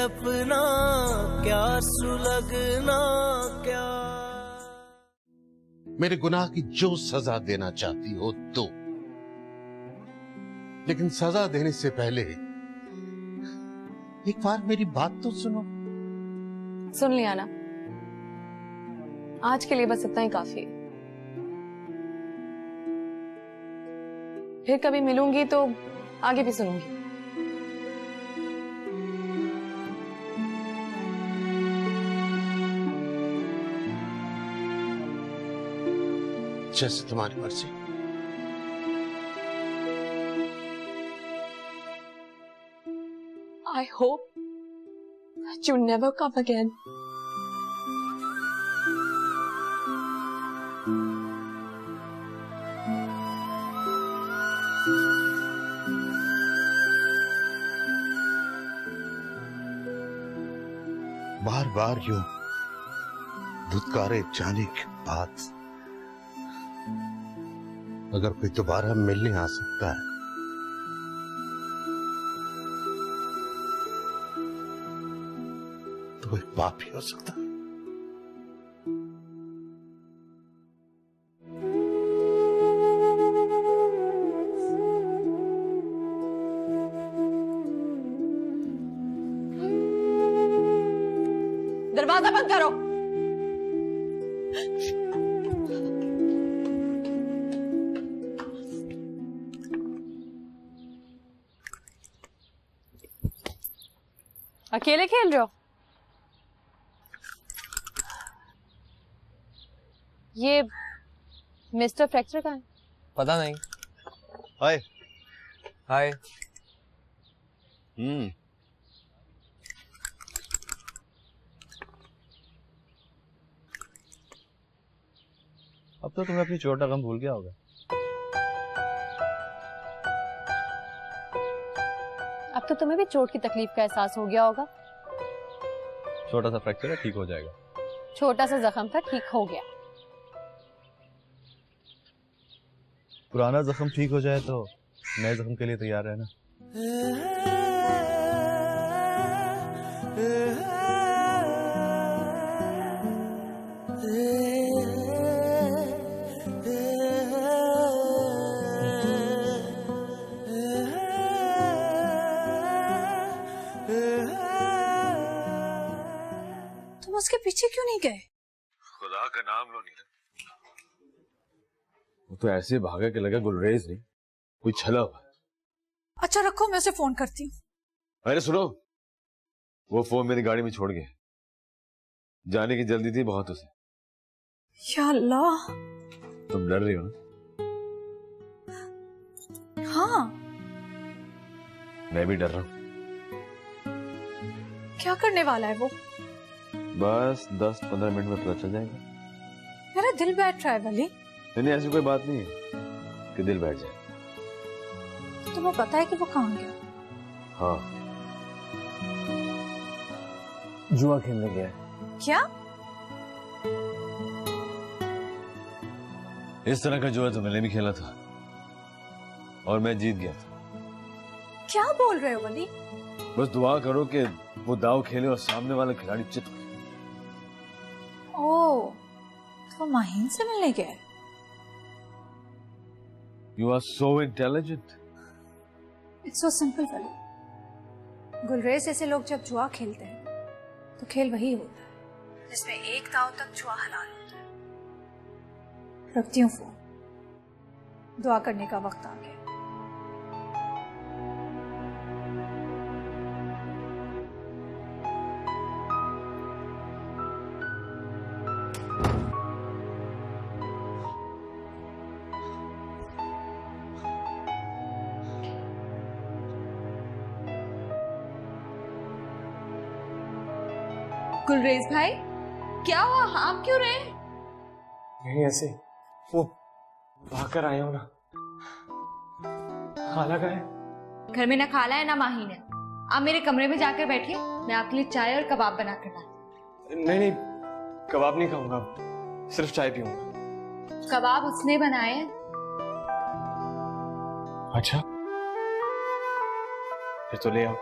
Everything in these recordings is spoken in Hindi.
तड़पना क्या सुलगना क्या। मेरे गुनाह की जो सजा देना चाहती हो दो, लेकिन सजा देने से पहले एक बार मेरी बात तो सुनो। सुन लिया ना, आज के लिए बस इतना ही काफी है। फिर कभी मिलूंगी तो आगे भी सुनूंगी। जैसे तुम्हारी मर्जी। I hope that you never come again. बार बार यूं धुतकारे जाने के बाद अगर कोई दोबारा मिलने आ सकता है तो वो एक बाप ही हो सकता है। दरवाजा बंद करो। अकेले खेल रहे हो? ये मिस्टर फ्रैक्चर कहाँ है? पता नहीं। हाय। हाय। अब तो तुम्हें अपनी चोट का गम भूल गया होगा। अब तो तुम्हें भी चोट की तकलीफ का एहसास हो गया होगा। छोटा सा फ्रैक्चर है, ठीक हो जाएगा। छोटा सा जख्म था, ठीक हो गया। पुराना जख्म ठीक हो जाए तो नए जख्म के लिए तैयार रहना। तुम उसके पीछे क्यों नहीं गए? खुदा का नाम लो नीलम। वो तो ऐसे भागा के लगा गुलरेज नहीं, कोई छला हुआ। अच्छा रखो, मैं उसे फोन करती हूँ। अरे सुनो, वो फोन मेरी गाड़ी में छोड़ गए। जाने की जल्दी थी बहुत उसे। या अल्लाह। तुम डर रही हो ना? हाँ। मैं भी डर रहा हूँ। क्या करने वाला है वो? बस 10-15 मिनट में पता चल जाएगा। मेरा दिल बैठ रहा है वली। नहीं, ऐसी कोई बात नहीं है कि दिल बैठ जाए। तुम्हें पता है कि वो कहाँ गया? हाँ, जुआ खेलने गया है। क्या? इस तरह का जुआ तो मैंने भी खेला था और मैं जीत गया था। क्या बोल रहे हो वली? बस दुआ करो कि वो दाव खेले और सामने वाला खिलाड़ी चित हो। ओह, तो माहीन से मिलने गए? You are so intelligent. It's so simple वली। गुलरेज ऐसे लोग जब जुआ खेलते हैं तो खेल वही होता है जिसमें एक दाव तक जुआ हलाल होता है। रखती हूँ फोन, दुआ करने का वक्त आ गया। गुलरेज भाई, क्या हुआ? आप क्यों रहे? नहीं ऐसे, वो भागकर आए हो ना। खाला का है? घर में ना खाला है ना माहीन है। आप मेरे कमरे में जाकर बैठिए, मैं आपके लिए चाय और कबाब बना कर लाती। नहीं नहीं, कबाब नहीं खाऊंगा, सिर्फ चाय पीऊंगा। कबाब उसने बनाए हैं। अच्छा, फिर तो ले आओ।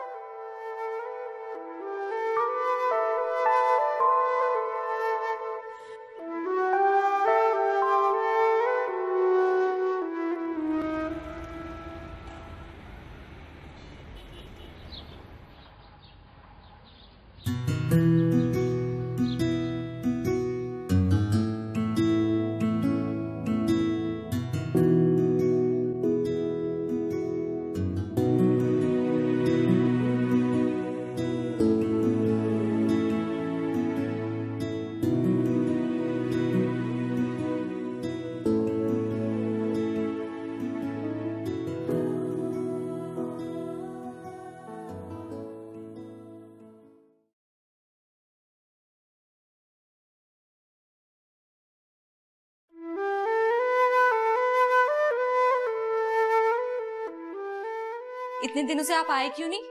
इतने दिनों से आप आए क्यों नहीं?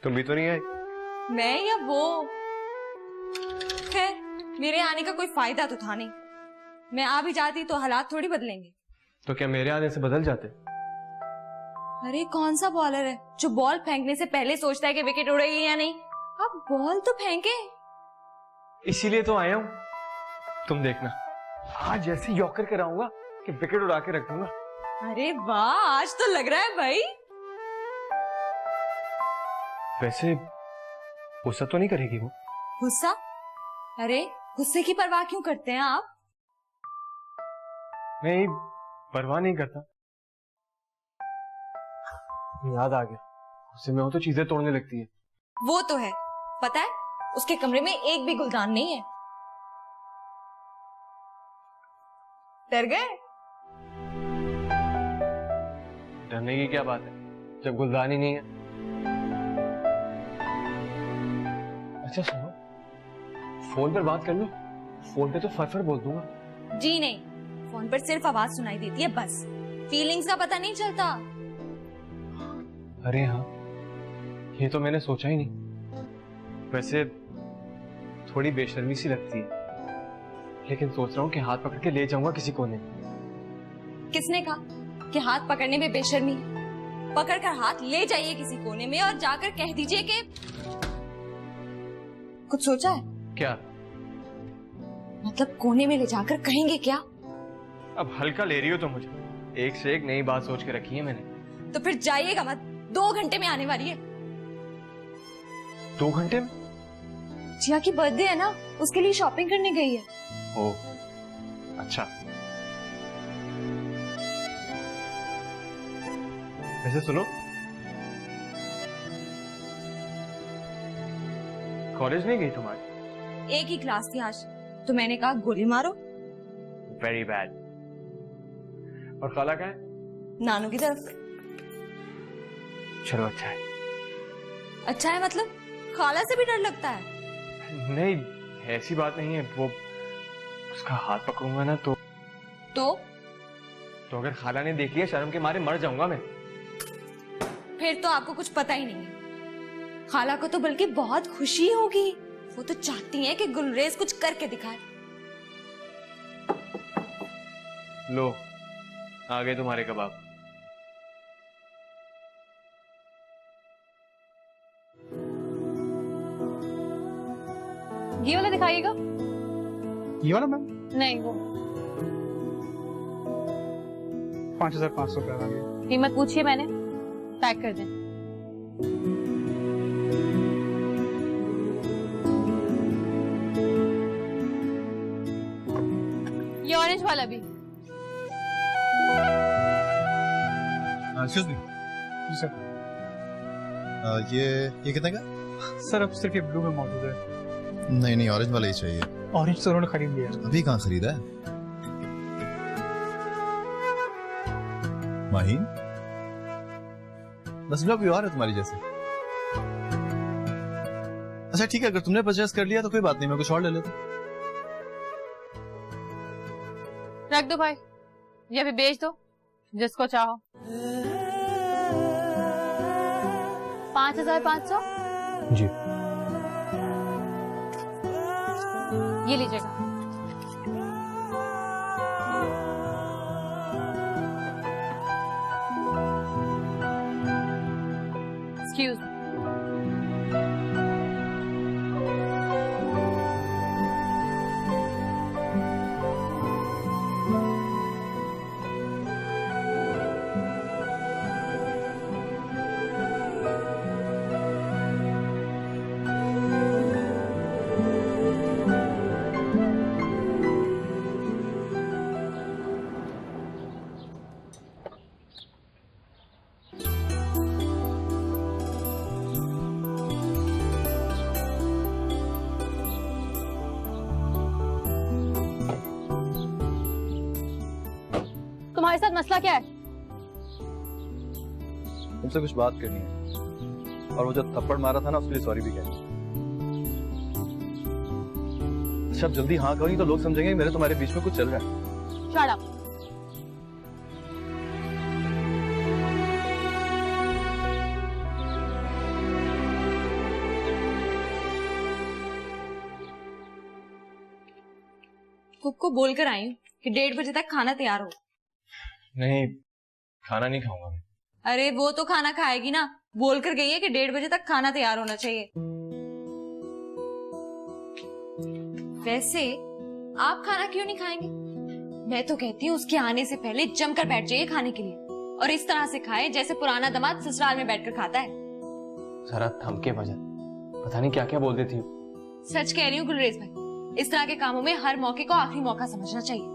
तुम भी तो नहीं आए। मैं या वो? खैर, मेरे आने का कोई फायदा तो था नहीं। मैं आ भी जाती तो हालात थोड़ी बदलेंगे। तो क्या मेरे आने से बदल जाते? अरे कौन सा बॉलर है जो बॉल फेंकने से पहले सोचता है कि विकेट उड़ेगी या नहीं? आप बॉल तो फेंके। इसीलिए तो आया हूँ। तुम देखना, आज ऐसे यॉर्कर कराऊंगा कि विकेट उड़ा के रख दूंगा। अरे वाह, आज तो लग रहा है भाई। वैसे गुस्सा तो नहीं करेगी वो? गुस्सा? अरे गुस्से की परवाह क्यों करते हैं आप? नहीं, परवाह नहीं करता। याद आ गया, उससे मैं हो तो चीजें तोड़ने लगती है। वो तो है, पता है उसके कमरे में एक भी गुलदान नहीं है। डर गए? डरने की क्या बात है जब गुलदान ही नहीं है। अच्छा सुनो, फोन पर बात कर लो। फोन पे तो फर बोल दूंगा। जी नहीं, फोन पर सिर्फ आवाज सुनाई देती है बस, फीलिंग्स का पता नहीं चलता। अरे हाँ, ये तो मैंने सोचा ही नहीं। वैसे थोड़ी बेशर्मी सी लगती है, लेकिन सोच रहा हूँ कि हाथ पकड़ के ले जाऊंगा किसी कोने। किसने कहा कि हाथ पकड़ने में बेशर्मी है? पकड़ कर हाथ ले जाइए किसी कोने में और जाकर कह दीजिए कि कुछ सोचा है। क्या मतलब कोने में ले जाकर कहेंगे क्या? अब हल्का ले रही हो तो मुझे, एक से एक नई बात सोच के रखी है मैंने। तो फिर जाइएगा मत, 2 घंटे में आने वाली है। 2 घंटे में? जिया की बर्थडे है ना, उसके लिए शॉपिंग करने गई है। ओह अच्छा। वैसे सुनो, कॉलेज नहीं गई तुम्हारी? एक ही क्लास थी आज, तो मैंने कहा गोली मारो। Very bad. और खाला कहाँ है? नानू की तरफ। चलो अच्छा है। अच्छा है मतलब खाला से भी डर लगता है? नहीं, ऐसी बात नहीं है। वो उसका हाथ पकड़ूंगा ना तो अगर खाला ने देख लिया शर्म के मारे मर जाऊंगा मैं। फिर तो आपको कुछ पता ही नहीं है। खाला को तो बल्कि बहुत खुशी होगी। वो तो चाहती है कि गुलरेज कुछ करके दिखाए। लो, आ गए तुम्हारे कबाब। ये वाला दिखाइएगा। ये वाला मैम? नहीं, वो 5,500 रुपया आ गया। कीमत पूछिए मैंने, पैक कर दें। ये ऑरेंज वाला भी। एक्सक्यूज मी, जी सर। ये कितने का? सर अब सिर्फ ये ब्लू में मौजूद है। नहीं, ऑरेंज वाला ही चाहिए। ऑरेंज तो उन्होंने खरीद लिया। अभी कहाँ खरीदा है? माहीन, बस लोग भी और है तुम्हारी जैसे। अच्छा ठीक है, अगर तुमने परचेस कर लिया तो कोई बात नहीं, मैं कुछ और ले लेता। रख दो भाई, ये भी बेच दो जिसको चाहो। 5,500 जी। ये लीजिएगा। Excuse me. तुम्हारे साथ मसला क्या है? तुमसे कुछ बात करनी है, और वो जो थप्पड़ मारा था ना उसके लिए सॉरी भी कहनी। अच्छा, अब जल्दी हाँ करो, नहीं तो लोग समझेंगे मेरे तुम्हारे बीच में कुछ चल रहा है। Shut up. कुक को बोलकर आई हूँ कि 1:30 बजे तक खाना तैयार हो। नहीं, खाना नहीं खाऊंगा मैं। अरे वो तो खाना खाएगी ना, बोलकर गई है कि 1:30 बजे तक खाना तैयार होना चाहिए। वैसे आप खाना क्यों नहीं खाएंगे? मैं तो कहती हूँ उसके आने से पहले जमकर बैठ जाइए खाने के लिए, और इस तरह से खाए जैसे पुराना दामाद ससुराल में बैठकर खाता है। जरा थम के भजन, पता नहीं क्या क्या बोल देती हो। सच कह रही हूँ गुलरेज भाई, इस तरह के कामों में हर मौके को आखिरी मौका समझना चाहिए।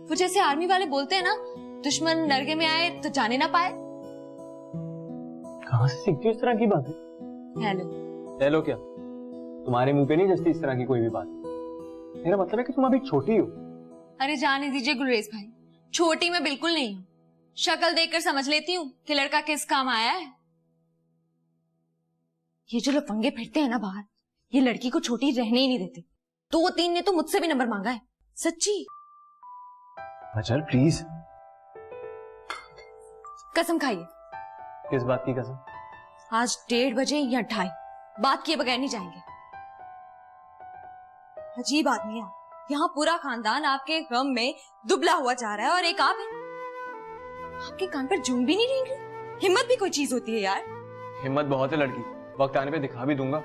वो जैसे आर्मी वाले बोलते हैं ना, दुश्मन नरगे में आए तो जाने ना पाए। कहाँ से सीखती हो इस तरह की बातें? हेलो क्या तुम्हारे मुंह पे नहीं जचती इस तरह की कोई भी बात? मेरा मतलब है कि तुम अभी छोटी हो। अरे जाने दीजिए गुलरेज भाई, छोटी मैं बिल्कुल नहीं हूँ। शक्ल देखकर समझ लेती हूँ कि लड़का किस काम आया है। ये जो लोग पंगे फिरते हैं ना बाहर, ये लड़की को छोटी रहने ही नहीं देते। 2-3 ने तो मुझसे भी नंबर मांगा है, सच्ची। अचल प्लीज। कसम खाइए। किस बात की कसम? आज 1:30 बजे या 2:30, बात किए बगैर नहीं जाएंगे। अजीब आदमी है, यहाँ पूरा खानदान आपके गम में दुबला हुआ जा रहा है और एक आप है। आपके कान पर जूं भी नहीं रेंग रही। हिम्मत भी कोई चीज होती है यार। हिम्मत बहुत है लड़की, वक्त आने पे दिखा भी दूंगा।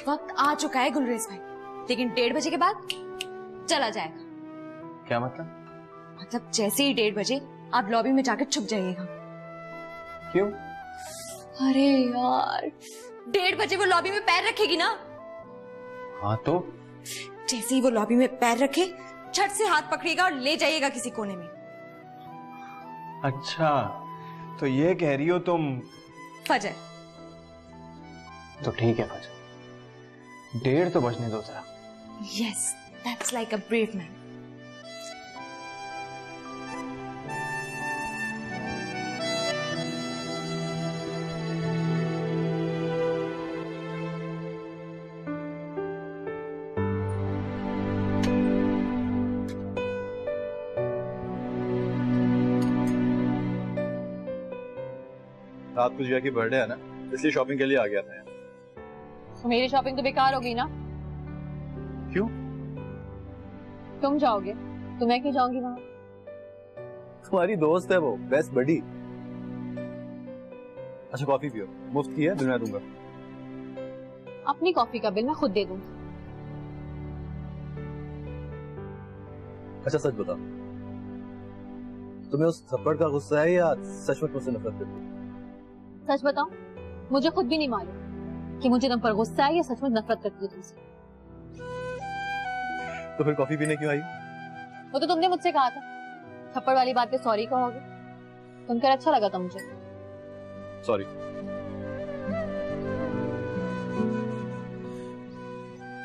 वक्त आ चुका है गुलरेज भाई, लेकिन 1:30 बजे के बाद चला जाएगा। क्या मतलब? मतलब जैसे ही 1:30 बजे आप लॉबी में जाकर छुप जाइएगा। क्यों? अरे यार, 1:30 बजे वो लॉबी में पैर रखेगी ना। हाँ तो? जैसे ही वो लॉबी में पैर रखे, झट से हाथ पकड़िएगा और ले जाइएगा किसी कोने में। अच्छा, तो ये कह रही हो तुम? फजर। तो ठीक है फजर, 1:30 तो बजने दो जरा। Yes, that's like a brave man. रात को जिया की बर्थडे है ना, इसलिए शॉपिंग के लिए आ गया था। तो मेरी शॉपिंग तो बेकार हो गई ना। क्यों? तुम जाओगे तो मैं क्यों जाऊंगी वहां? तुम्हारी दोस्त है वो, बेस्ट बडी। अच्छा कॉफी पियो, मुफ्त की है, बिल मैं दूंगा। अपनी कॉफी का बिल मैं खुद दे दूंगी। अच्छा सच बताओ, तुम्हें उस थप्पड़ का गुस्सा है या सचमुच मुझसे नफरत करती हो? सच बताऊं, मुझे खुद भी नहीं मालूम कि मुझे तुम पर गुस्सा है या सचमुच नफरत करती है तुमसे। तो फिर कॉफी पीने क्यों आई? वो तो तुमने मुझसे कहा था थप्पड़ वाली बात पे सॉरी कहोगे, सुनकर अच्छा लगा था मुझे। सॉरी।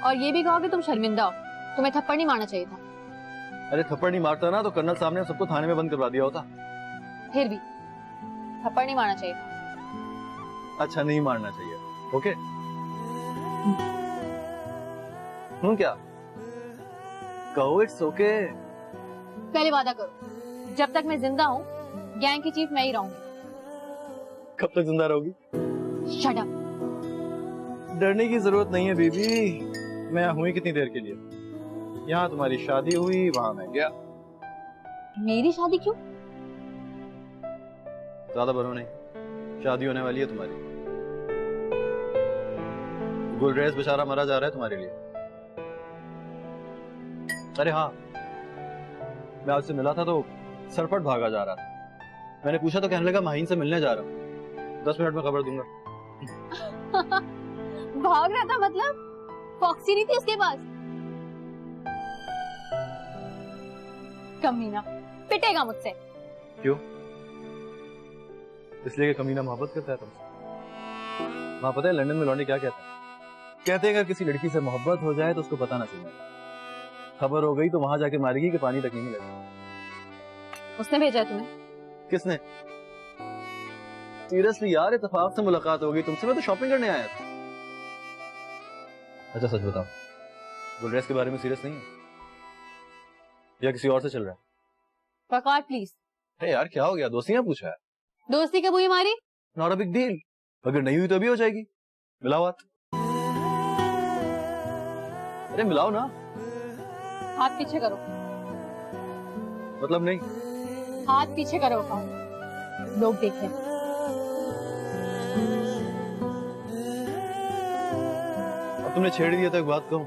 और ये भी कहोगे तुम शर्मिंदा हो, तुम्हें थप्पड़ नहीं मारना चाहिए था। अरे थप्पड़ नहीं मारता ना तो कर्नल साहब ने सबको थाने में बंद करवा दिया होता। फिर भी थप्पड़ नहीं मारना चाहिए था। अच्छा नहीं मारना चाहिए, ओके। क्या कहो? It's okay. पहले वादा करो, जब तक मैं जिंदा हूँ गैंग की चीफ मैं ही रहूंगी। कब तक जिंदा रहोगी? Shut up. डरने की जरूरत नहीं है बीबी, मैं हुई कितनी देर के लिए? यहाँ तुम्हारी शादी हुई, वहां मैं गया। मेरी शादी क्यों? ज्यादा बनो नहीं, शादी होने वाली है तुम्हारी। गुलरेज बेचारा मरा जा रहा है तुम्हारे लिए। अरे हाँ, मैं आपसे मिला था तो सरपट भागा जा रहा था। मैंने पूछा तो कहने लगा माहीन से मिलने जा रहा हूँ, 10 मिनट में खबर दूंगा। भाग रहा था मतलब फॉक्सी नहीं थी उसके पास? कमीना पिटेगा मुझसे। क्यों? इसलिए कि कमीना मोहब्बत करता है तुमसे। वहां पता है लंदन में लौंडे क्या कहते हैं? कहते हैं अगर किसी लड़की से मोहब्बत हो जाए तो उसको पता ना चले, खबर हो गई तो वहां जाके मारेगी कि पानी तक नहीं मिलेगा। उसने भेजा है तुम्हें? किसने? सीरियसली यार, इत्तेफाक से मुलाकात हो गई तुमसे, मैं तो शॉपिंग करने आया था। अच्छा सच बताओ, गुलरेज के बारे में सीरियस नहीं है या किसी और से चल रहा है? प्रकार प्लीज। अरे यार क्या हो गया? दोस्तियां पूछा है। दोस्ती कब हुई हमारी? नॉट अ बिग डील, अगर नहीं हुई तो अभी हो जाएगी। मिलाओ हाथ। अरे मिलाओ ना। हाथ पीछे करो। मतलब नहीं? हाथ पीछे करो, लोग देखें। अब तुमने छेड़ दिया तो एक बात कहूं,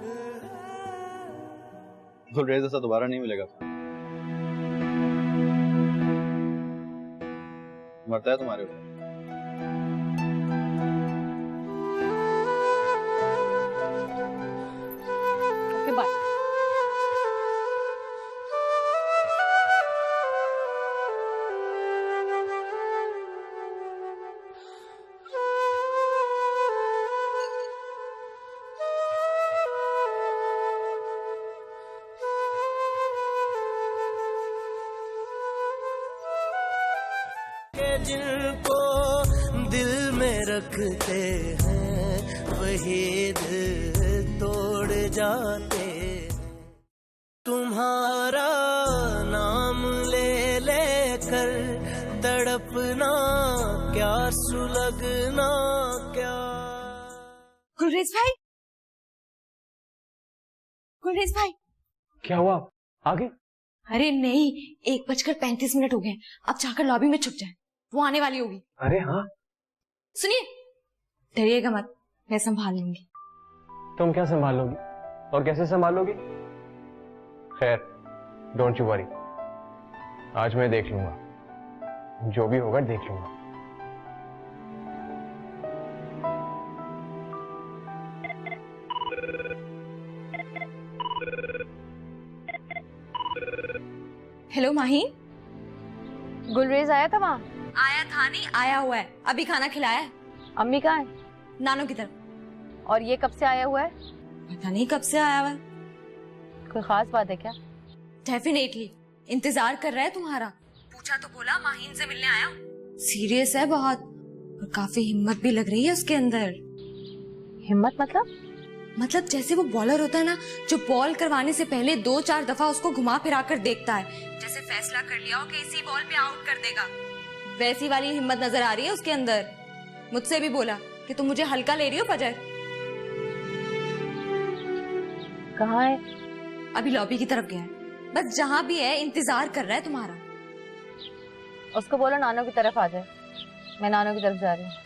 गुलरेज ऐसा दोबारा नहीं मिलेगा। मरता है तुम्हारे ऊपर। Okay bye. जिनको दिल में रखते हैं वही दिल तोड़ जाते हैं। तुम्हारा नाम ले लेकर तड़पना क्या सुलगना क्या। गुलरेज भाई, गुलरेज भाई, क्या हुआ? आगे? अरे नहीं, 1:35 हो गए। अब जाकर लॉबी में छुप जाए, वो आने वाली होगी। अरे हाँ। सुनिए, डरिएगा मत, मैं संभाल लूंगी। तुम क्या संभाल लोगी और कैसे संभाल लोगी? खैर, डोंट यू वरी, आज मैं देख लूंगा, जो भी होगा देख लूंगा। हेलो माही। गुलरेज आया था वहाँ? आया था नहीं, आया हुआ है, अभी खाना खिलाया है। अम्मी कहाँ है? नानो की तरफ। और ये कब से आया हुआ है? पता नहीं कब से आया हुआ है। कोई खास बात है क्या? डेफिनेटली इंतजार कर रहा है तुम्हारा। पूछा तो बोला माहीन से मिलने आया हूँ। सीरियस है बहुत, और काफी हिम्मत भी लग रही है उसके अंदर। हिम्मत मतलब जैसे वो बॉलर होता है ना, जो बॉल करवाने से पहले 2-4 दफा उसको घुमा फिरा कर देखता है, जैसे फैसला कर लिया हो कि इसी बॉल पे आउट कर देगा, वैसी वाली हिम्मत नजर आ रही है उसके अंदर। मुझसे भी बोला कि तुम मुझे हल्का ले रही हो फजर। कहाँ है? अभी लॉबी की तरफ गया है, बस जहाँ भी है इंतजार कर रहा है तुम्हारा। उसको बोलो नानो की तरफ आ जाए, मैं नानो की तरफ जा रही हूँ।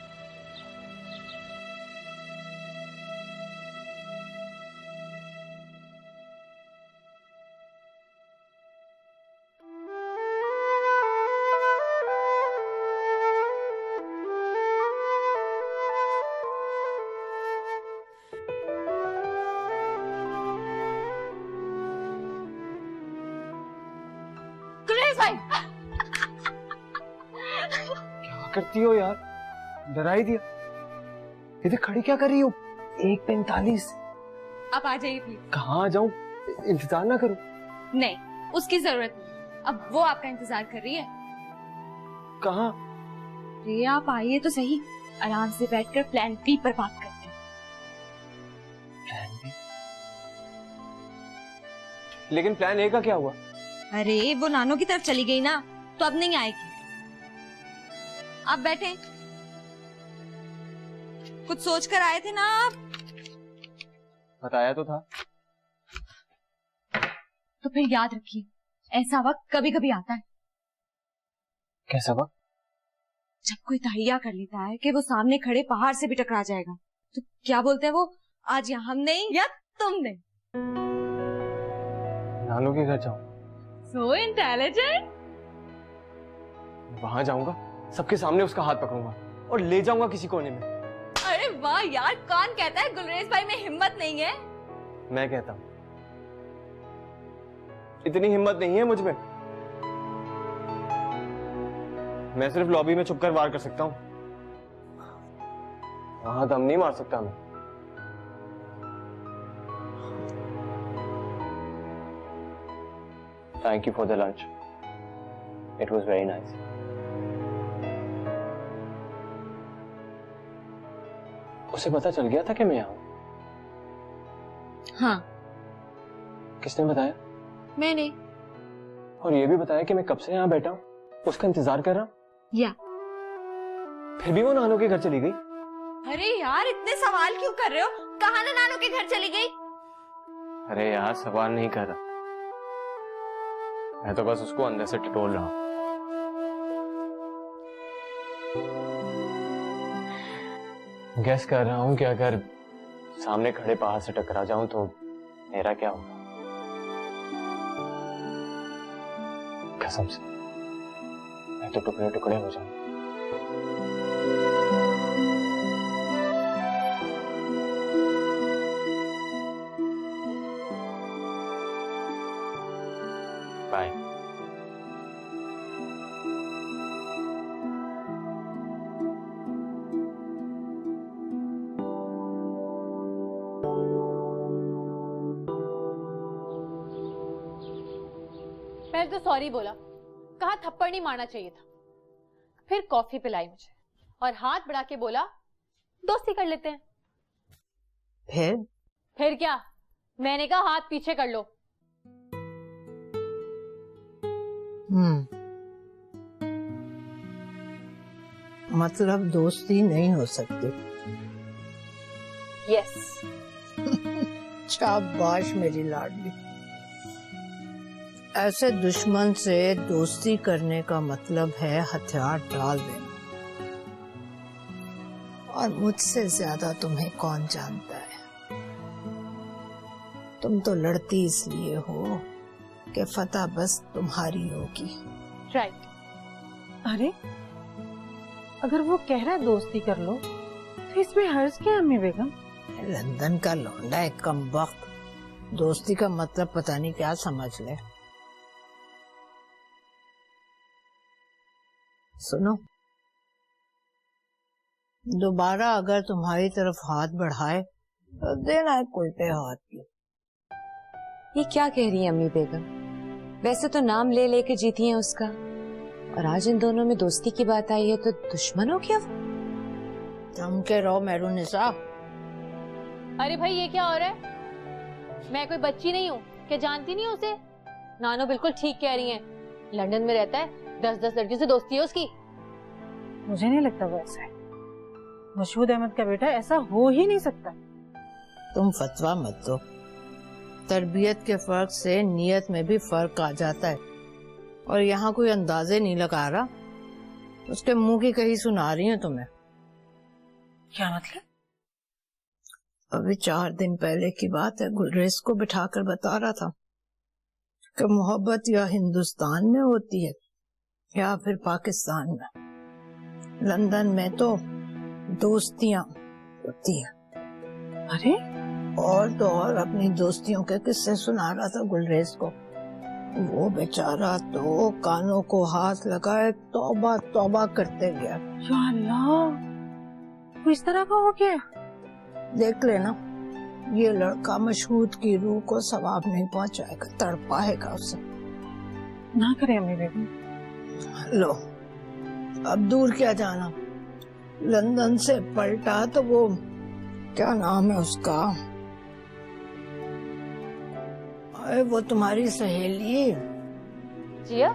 क्या करती हो यार, डरा ही दिया। इधर खड़ी क्या कर रही हो? 1:45। अब आ जाइए प्लीज। कहाँ जाऊं? इंतजार ना करूं? नहीं, उसकी जरूरत नहीं, अब वो आपका इंतजार कर रही है। कहाँ? अरे आप आइए तो सही, आराम से बैठकर प्लान बी पर बात करते हैं। Plan B? लेकिन प्लान ए का क्या हुआ? अरे वो नानो की तरफ चली गई ना, तो अब नहीं आएगी। आप बैठे, कुछ सोच कर आए थे ना आप? बताया तो था। तो फिर याद रखिए, ऐसा वक्त कभी कभी आता है। कैसा वक्त? जब कोई तहैया कर लेता है कि वो सामने खड़े पहाड़ से भी टकरा जाएगा, तो क्या बोलते हैं वो, आज या हम नहीं या तुम नहीं। नानू के घर जाऊं? So intelligent. वहां जाऊंगा, सबके सामने उसका हाथ पकड़ूंगा और ले जाऊंगा किसी कोने में। अरे वाह यार, कौन कहता है गुलरेज भाई में हिम्मत नहीं है? मैं कहता हूं, इतनी हिम्मत नहीं है मुझ में। मैं सिर्फ लॉबी में छुपकर वार कर सकता हूं, वहां दम नहीं मार सकता मैं। Thank you for the lunch. It was very nice. उसे पता चल गया था कि मैं यहाँ हूं? हाँ। किसने बताया? मैंने। और ये भी बताया कि मैं कब से यहाँ बैठा हूँ, उसका इंतजार कर रहा हूँ। या फिर भी वो नानो के घर चली गई। अरे यार, इतने सवाल क्यों कर रहे हो? कहाँ ना नानो के घर चली गई? अरे यार सवाल नहीं कर रहा, मैं तो बस उसको अंदर से टटोल रहा हूँ। गैस कर रहा हूँ कि अगर सामने खड़े पहाड़ से टकरा जाऊं तो मेरा क्या होगा। कसम से मैं तो टुकड़े टुकड़े हो जाऊं। बाय। पहले तो सॉरी बोला, कहा थप्पड़ नहीं मारना चाहिए था, फिर कॉफी पिलाई मुझे और हाथ बढ़ा के बोला दोस्ती कर लेते हैं। फिर क्या, मैंने कहा हाथ पीछे कर लो। मतलब दोस्ती नहीं हो सकती। यस। शाबाश मेरी लाडली। ऐसे दुश्मन से दोस्ती करने का मतलब है हथियार डाल देना। और मुझसे ज्यादा तुम्हें कौन जानता है। तुम तो लड़ती इसलिए हो कि फतह बस तुम्हारी होगी। राइट। अरे अगर वो कह रहा है दोस्ती कर लो तो इसमें हर्ज क्या है अम्मी बेगम? लंदन का लौंडा है कमबख्त, दोस्ती का मतलब पता नहीं क्या समझ ले। सुनो, दोबारा अगर तुम्हारी तरफ हाथ बढ़ाए तो देना है उल्टे हाथ की। ये क्या कह रही है अम्मी बेगम? वैसे तो नाम ले लेके जीती है उसका, और आज इन दोनों में दोस्ती की बात आई है तो दुश्मन हो क्या वो? तुम के रहो मेहरुनिसा। अरे भाई ये क्या हो रहा है? मैं कोई बच्ची नहीं हूँ क्या, जानती नहीं हूँ उसे? नानो बिल्कुल ठीक कह रही है, लंदन में रहता है, 10-10 लड़कियों से दोस्ती है उसकी। मुझे नहीं लगता वो ऐसा है। मशहूद अहमद का बेटा ऐसा हो ही नहीं सकता। तुम फतवा मत दो, तरबियत के फर्क से नियत में भी फर्क आ जाता है। और यहाँ कोई अंदाजे नहीं लगा रहा, उसके मुंह की कही सुना रही हूँ तुम्हें। क्या मतलब? अभी 4 दिन पहले की बात है, गुलरेज को बिठाकर बता रहा था कि मोहब्बत या हिंदुस्तान में होती है या फिर पाकिस्तान में। लंदन में तो दोस्तियां होती हैं। अरे और तो और अपनी दोस्तियों के किस्से सुना रहा था गुलरेज को। वो बेचारा तो कानों को हाथ लगाए तौबा तौबा करते गया। या अल्लाह, वो इस तरह का हो गया? देख लेना, ये लड़का मशहूद की रूह को सवाब नहीं पहुंचाएगा, तड़पाएगा उसे। ना करे अम्मी बेगम। लो अब दूर क्या जाना, लंदन से पलटा तो वो क्या नाम है उसका, अरे वो तुम्हारी सहेली जिया।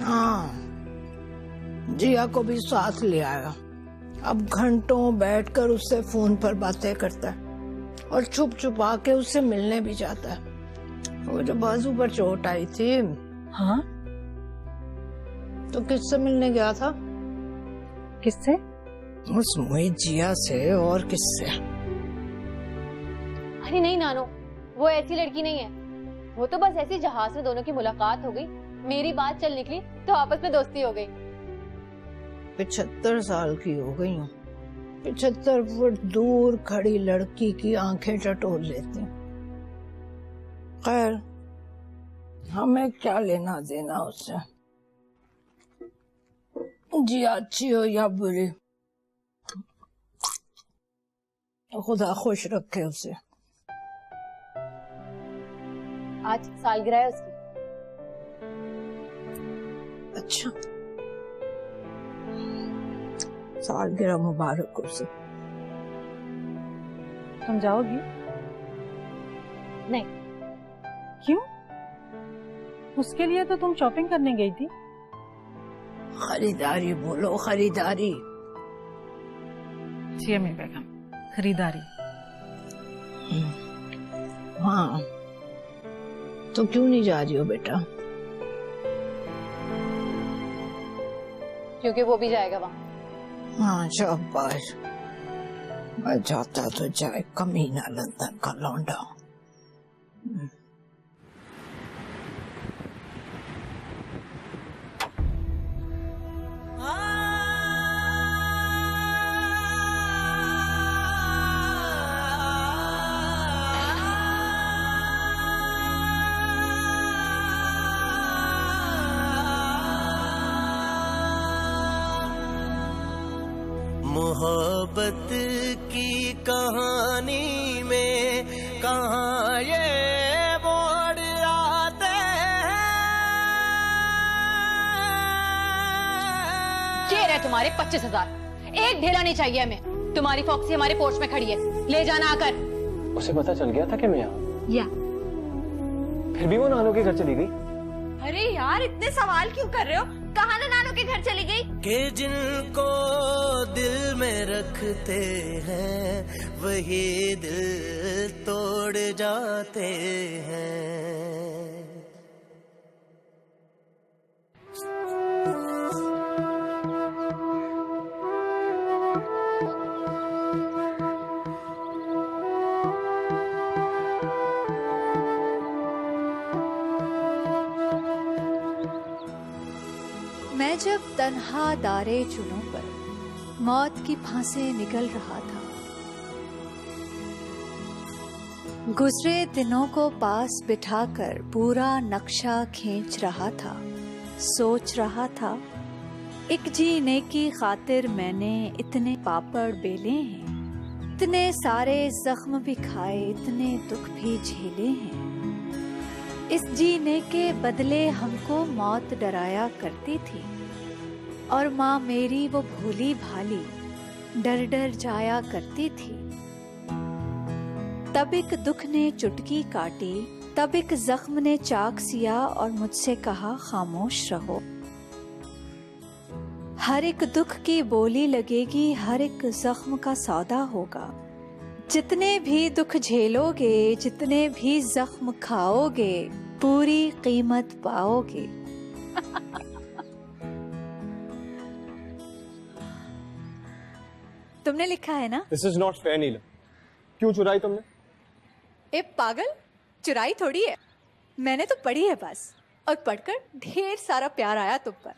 हाँ, जिया को भी साथ ले आया। अब घंटों बैठकर उससे फोन पर बातें करता है और छुप छुपा के उससे मिलने भी जाता है। वो जो बाजू पर चोट आई थी, हाँ, तो किससे मिलने गया था? किससे? उस मोहित जिया से, और किससे? अरे नहीं नानो, वो ऐसी लड़की नहीं है। वो तो बस ऐसी जहाज में दोनों की मुलाकात हो गई, मेरी बात चल निकली तो आपस में दोस्ती हो गई। 75 साल की हो गई हूँ, 75 फुट दूर खड़ी लड़की की आंखें टटोल लेती। खैर, हमें क्या लेना देना उससे, जी अच्छी हो या बुरी, खुदा खुश रखे उसे। आज सालगिरह है उसकी। अच्छा, सालगिरह मुबारक उसे। तुम जाओगी? नहीं। क्यों? उसके लिए तो तुम शॉपिंग करने गई थी। खरीदारी बोलो, खरीदारी। जी अम्मी बेगम, खरीदारी। हाँ, तो क्यों नहीं जा रही हो बेटा? क्योंकि वो भी जाएगा वहाँ। हाँ जाओ बाहर, मैं जाता तो जाए कमीना लंदन का लौंडा। मोहब्बत की कहानी में कहाँ ये बोर्ड आते हैं। ये रहे तुम्हारे 25,000। एक ढेला नहीं चाहिए हमें। तुम्हारी फॉक्सी हमारे पोर्च में खड़ी है, ले जाना आकर। उसे पता चल गया था कि मैं यहाँ? या फिर भी वो नानू के घर चली गई। अरे यार इतने सवाल क्यों कर रहे हो? कहाँ ना नानू के घर चली गई? कि जिनको दिल में रखते हैं वही दिल तोड़ जाते हैं। मैं जब तन्हा दारे चुनों पर मौत की फांसे निकल रहा था, गुजरे दिनों को पास बिठाकर पूरा नक्शा खींच रहा था, सोच रहा था एक जीने की खातिर मैंने इतने पापड़ बेले हैं, इतने सारे जख्म भी खाए, इतने दुख भी झेले हैं। इस जीने के बदले हमको मौत डराया करती थी और माँ मेरी वो भोली भाली डर डर जाया करती थी। तब एक दुख ने चुटकी काटी, तब एक जख्म ने चाक सिया और मुझसे कहा खामोश रहो। हर एक दुख की बोली लगेगी, हर एक जख्म का सौदा होगा। जितने भी दुख झेलोगे, जितने भी जख्म खाओगे, पूरी कीमत पाओगे। तुमने लिखा है ना? This is not fair, नीलम। क्यों चुराई तुमने? ए पागल, चुराई थोड़ी है, मैंने तो पढ़ी है बस, और पढ़कर ढेर सारा प्यार आया तुम पर।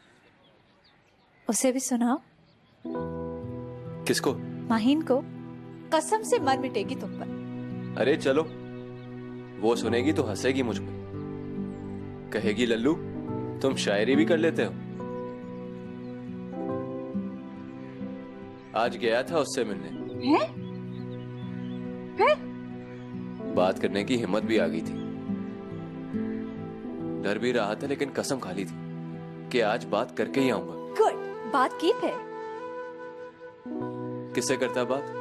उसे भी सुनाओ। किसको? माहीन को। कसम से मर मिटेगी तुम पर। अरे चलो, वो सुनेगी तो हंसेगी मुझ पे, कहेगी लल्लू तुम शायरी भी कर लेते हो। आज गया था उससे मिलने। हैं? फिर? बात करने की हिम्मत भी आ गई थी, डर भी रहा था, लेकिन कसम खा ली थी कि आज बात करके ही आऊंगा। गुड, बात की फिर? किससे करता बात?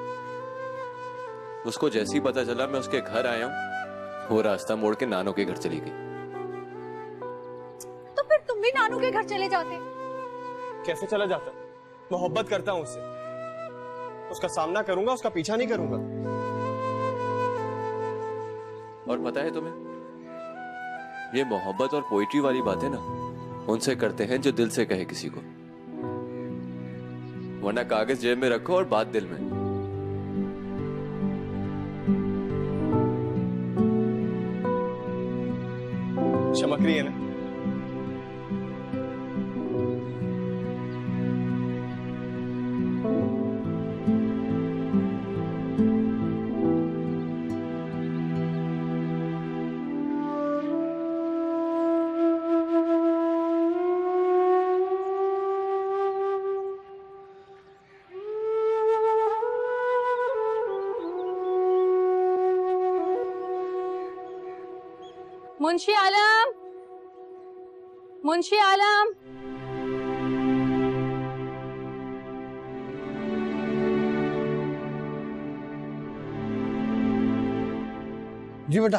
उसको जैसे ही पता चला मैं उसके घर आया हूं, वो रास्ता मोड़ के नानू के घर चली गई। तो फिर तुम भी नानू के घर चले जाते। कैसे चला जाता? मोहब्बत करता हूं उससे, उसका सामना करूंगा, उसका पीछा नहीं करूंगा। और पता है तुम्हें, ये मोहब्बत और पोइट्री वाली बातें ना उनसे करते हैं जो दिल से कहे किसी को, वरना कागज जेब में रखो और बात दिल में। चमक रही है ना? मुंशी आलम, मुंशी आलम। जी बेटा।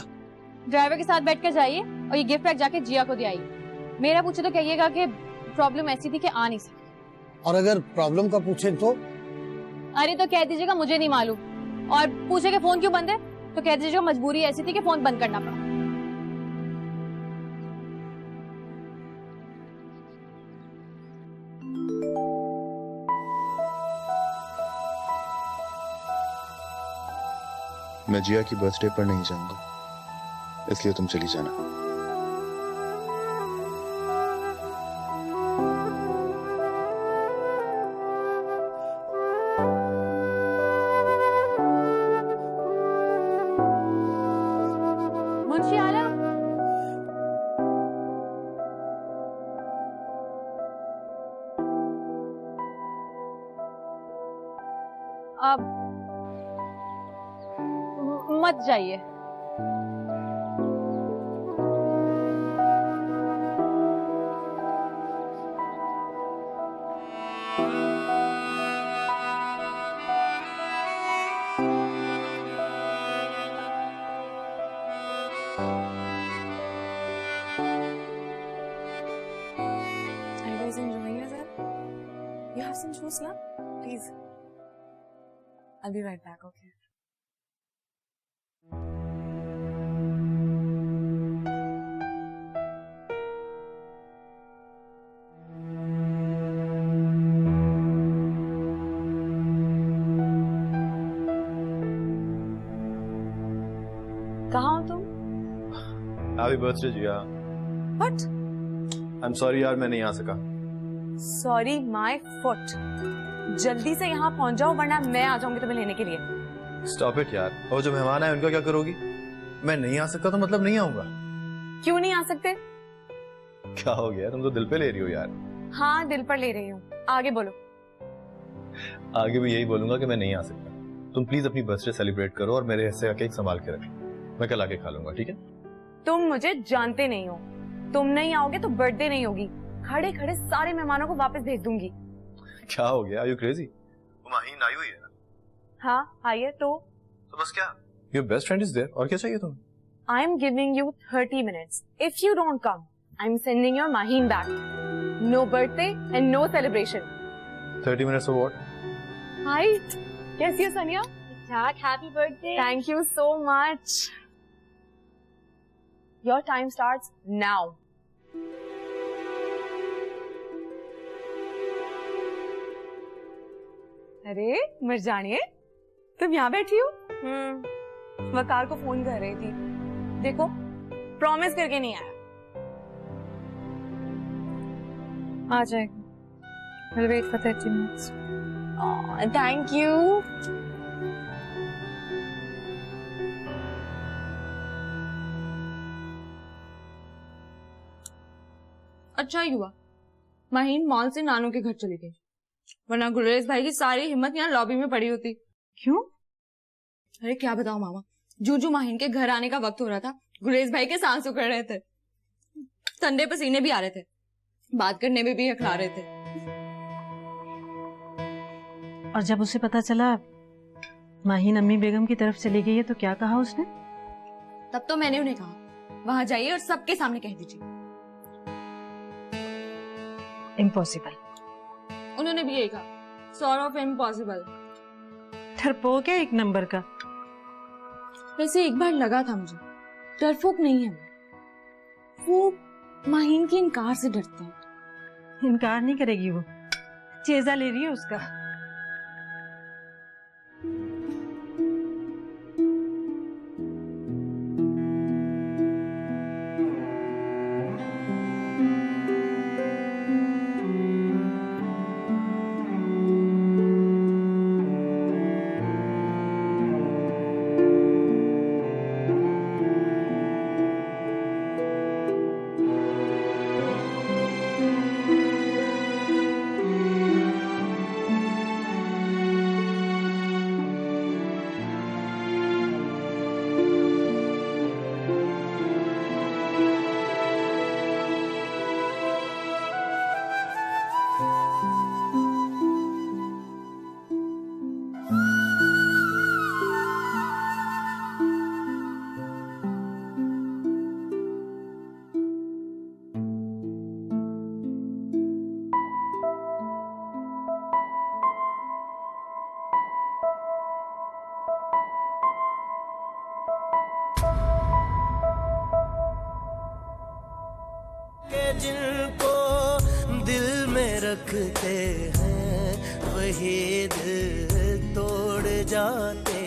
ड्राइवर के साथ बैठकर जाइए और ये गिफ्ट पैक जाके जिया को दे आइए। मेरा पूछे तो कहिएगा कि प्रॉब्लम ऐसी थी कि आ नहीं सकती। और अगर प्रॉब्लम का पूछे तो? अरे तो कह दीजिएगा मुझे नहीं मालूम, और पूछे कि फोन क्यों बंद है तो कह दीजिएगा मजबूरी ऐसी थी कि फोन बंद करना पड़ा। मैं जिया की बर्थडे पर नहीं जाऊंगा, इसलिए तुम चली जाना। मुंशी आलम, अब मत जाइए। Are you guys enjoying yourself? You have some juice now? Please. I'll be right back, okay? कहाँ हो तुम? Happy birthday Jiya. What? I am sorry यार, मैं नहीं आ सका। Sorry, my foot. जल्दी से यहाँ पहुँच जाओ वरना मैं आ जाऊंगी तुम्हें लेने के लिए। स्टॉप इट यार। और जो मेहमान आए उनका क्या करोगी? मैं नहीं आ सकता तो मतलब नहीं आऊंगा। क्यों नहीं आ सकते? क्या हो गया, तुम तो दिल पे ले रही हो यार। हाँ, दिल पर ले रही हूँ। आगे बोलो। आगे भी यही बोलूंगा कि मैं नहीं आ सकता। तुम प्लीज अपनी बर्थडे सेलिब्रेट करो और मेरे हिस्से का केक संभाल के रखो, मैं कल आके खा लूंगा, ठीक है? तुम मुझे जानते नहीं हो, तुम नहीं आओगे तो बर्थडे नहीं होगी। खड़े खड़े सारे मेहमानों को वापस भेज दूंगी। क्या हो गया? Are you crazy? वो माहीन आई हुई है ना? हाँ, आइए तो बस क्या? Your best friend is there, और क्या चाहिए तुम्हें? I am giving you 30 minutes. If you don't come, I'm sending your Maheen back. No birthday and no celebration. 30 minutes of what? Hi, कैसी हो सनिया? ठीक, happy birthday. Thank you so much. Your time starts now. अरे मर्जानिए, तुम यहाँ बैठी हो? वकार को फोन कर रही थी, देखो प्रॉमिस करके नहीं आया। आ जाएगा। I'll wait for 30 minutes. Oh, thank you. अच्छा ही हुआ माहीन मॉल से नानू के घर चली गई, वरना गुलरेज भाई की सारी हिम्मत यहाँ लॉबी में पड़ी होती। क्यों? अरे क्या बताओ मामा, जूजू माहीन के घर आने का वक्त हो रहा था, गुलरेज भाई के सांस उखड़ रहे थे, ठंडे पसीने भी आ रहे थे, बात करने में भी हकला रहे थे। और जब उसे पता चला माहीन अम्मी बेगम की तरफ चली गई है तो क्या कहा उसने? तब तो मैंने उन्हें कहा वहां जाइए और सबके सामने कह दीजिए। इम्पॉसिबल। उन्होंने भी यही कहा, सॉर्ट ऑफ इम्पॉसिबल। डरपोक है एक नंबर का। वैसे एक बार लगा था मुझे, डरपोक नहीं है वो माहीन के इनकार से डरते हैं। इनकार नहीं करेगी वो, चेजा ले रही है उसका। जिनको दिल में रखते हैं वही दिल तोड़ जाते